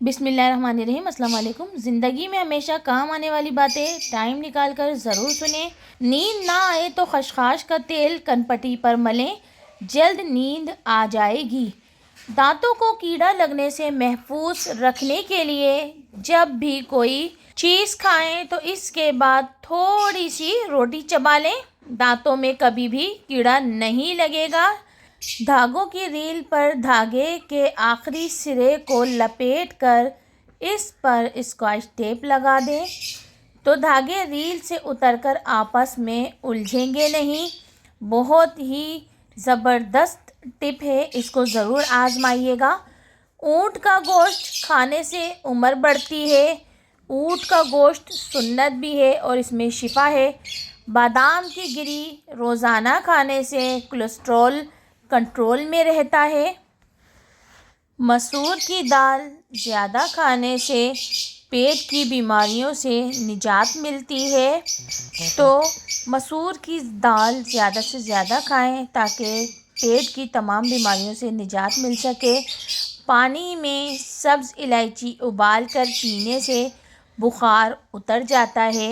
بسم اللہ الرحمن الرحیم۔ السلام علیکم۔ زندگی میں ہمیشہ کام آنے والی باتیں ٹائم نکال کر ضرور سنیں۔ نیند نہ آئے تو خشخاش کا تیل کنپٹی پر ملیں، جلد نیند آ جائے گی۔ دانتوں کو کیڑا لگنے سے محفوظ رکھنے کے لیے جب بھی کوئی چیز کھائیں تو اس کے بعد تھوڑی سی روٹی چبا لیں، دانتوں میں کبھی بھی کیڑا نہیں لگے گا۔ دھاگوں کی ریل پر دھاگے کے آخری سرے کو لپیٹ کر اس پر اسکواش ٹیپ لگا دیں تو دھاگے ریل سے اتر کر آپس میں الجھیں گے نہیں۔ بہت ہی زبردست ٹپ ہے، اس کو ضرور آزمائیے گا۔ اونٹ کا گوشت کھانے سے عمر بڑھتی ہے۔ اونٹ کا گوشت سنت بھی ہے اور اس میں شفا ہے۔ بادام کی گری روزانہ کھانے سے کولیسٹرول کنٹرول میں رہتا ہے۔ مسور کی دال زیادہ کھانے سے پیٹ کی بیماریوں سے نجات ملتی ہے، تو مسور کی دال زیادہ سے زیادہ کھائیں تاکہ پیٹ کی تمام بیماریوں سے نجات مل سکے۔ پانی میں سبز الائچی ابال کر پینے سے بخار اتر جاتا ہے۔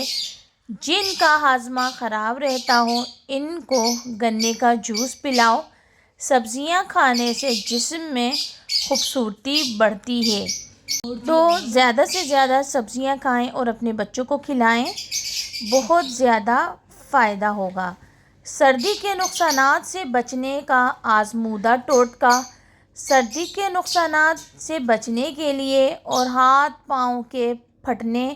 جن کا ہاضمہ خراب رہتا ہو ان کو گنے کا جوس پلاؤ۔ سبزیاں کھانے سے جسم میں خوبصورتی بڑھتی ہے، تو زیادہ سے زیادہ سبزیاں کھائیں اور اپنے بچوں کو کھلائیں، بہت زیادہ فائدہ ہوگا۔ سردی کے نقصانات سے بچنے کا آزمودہ ٹوٹکا۔ سردی کے نقصانات سے بچنے کے لیے اور ہاتھ پاؤں کے پھٹنے،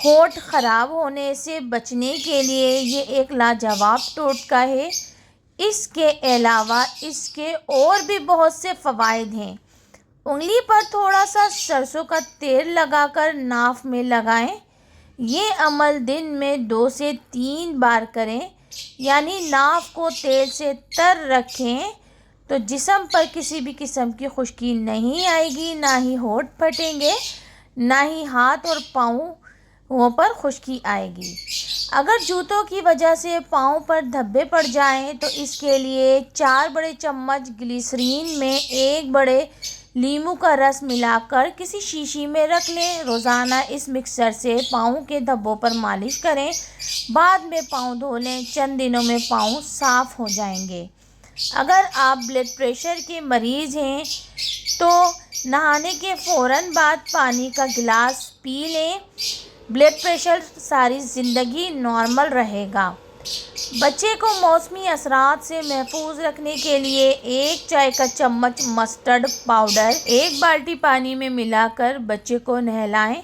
ہونٹ خراب ہونے سے بچنے کے لیے یہ ایک لاجواب ٹوٹکا ہے۔ اس کے علاوہ اس کے اور بھی بہت سے فوائد ہیں۔ انگلی پر تھوڑا سا سرسوں کا تیل لگا کر ناف میں لگائیں۔ یہ عمل دن میں 2 سے 3 بار کریں، یعنی ناف کو تیل سے تر رکھیں تو جسم پر کسی بھی قسم کی خشکی نہیں آئے گی، نہ ہی ہونٹ پھٹیں گے، نہ ہی ہاتھ اور پاؤں پر خشکی آئے گی۔ اگر جوتوں کی وجہ سے پاؤں پر دھبے پڑ جائیں تو اس کے لیے 4 بڑے چمچ گلیسرین میں 1 بڑے لیموں کا رس ملا کر کسی شیشی میں رکھ لیں۔ روزانہ اس مکسچر سے پاؤں کے دھبوں پر مالش کریں، بعد میں پاؤں دھو لیں، چند دنوں میں پاؤں صاف ہو جائیں گے۔ اگر آپ بلڈ پریشر کے مریض ہیں تو نہانے کے فوراً بعد پانی کا گلاس پی لیں، بلڈ پریشر ساری زندگی نارمل رہے گا۔ بچے کو موسمی اثرات سے محفوظ رکھنے کے لیے 1 چائے کا چمچ مسٹرڈ پاؤڈر 1 بالٹی پانی میں ملا کر بچے کو نہلائیں۔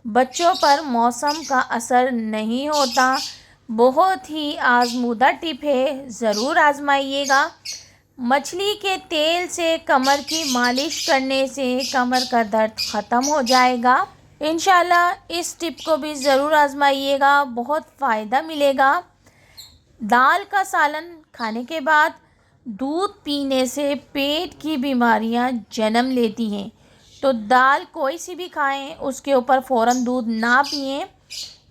بچوں پر موسم کا اثر نہیں ہوتا۔ بہت ہی آزمودہ ٹپ ہے، ضرور آزمائیے گا۔ مچھلی کے تیل سے کمر کی مالش کرنے سے کمر کا درد ختم ہو جائے گا۔ انشاءاللہ اس ٹپ کو بھی ضرور آزمائیے گا، بہت فائدہ ملے گا۔ دال کا سالن کھانے کے بعد دودھ پینے سے پیٹ کی بیماریاں جنم لیتی ہیں، تو دال کوئی سی بھی کھائیں، اس کے اوپر فوراً دودھ نہ پئیں،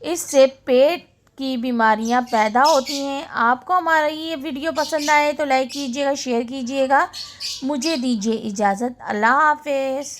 اس سے پیٹ کی بیماریاں پیدا ہوتی ہیں۔ آپ کو ہمارا یہ ویڈیو پسند آئے تو لائک کیجیے گا، شیئر کیجیے گا۔ مجھے دیجیے اجازت، اللہ حافظ۔